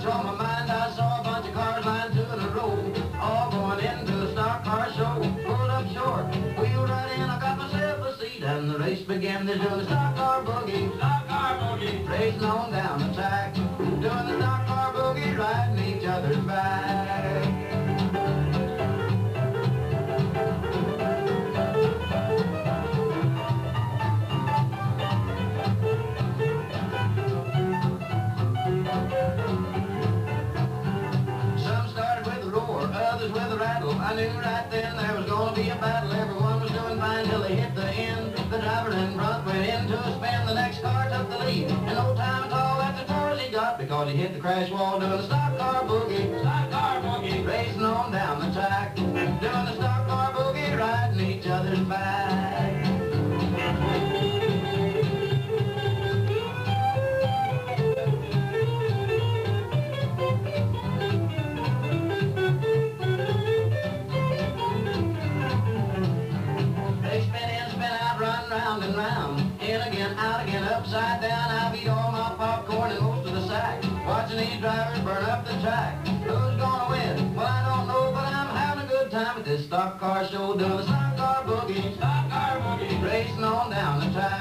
from my mind, I saw a bunch of cars lined two in a row, all going into a stock car show. Pulled up short, wheeled right in, I got myself a seat, and the race began. They're doing the stock car boogie, racing on down the track, doing the stock car boogie, riding each other's back. With a rattle, I knew right then there was gonna be a battle. Everyone was doing fine till they hit the end. The driver in front went into a spin. The next car took the lead, and no time at all that's as far as he got, because he hit the crash wall doing the stock car boogie, racing on down the track, doing the stock car boogie, riding each other's back. Round and round, in again, out again, upside down. I've eaten all my popcorn and most of the sack, watching these drivers burn up the track. Who's gonna win? Well, I don't know, but I'm having a good time at this stock car show, doing the stock car boogie, racing on down the track.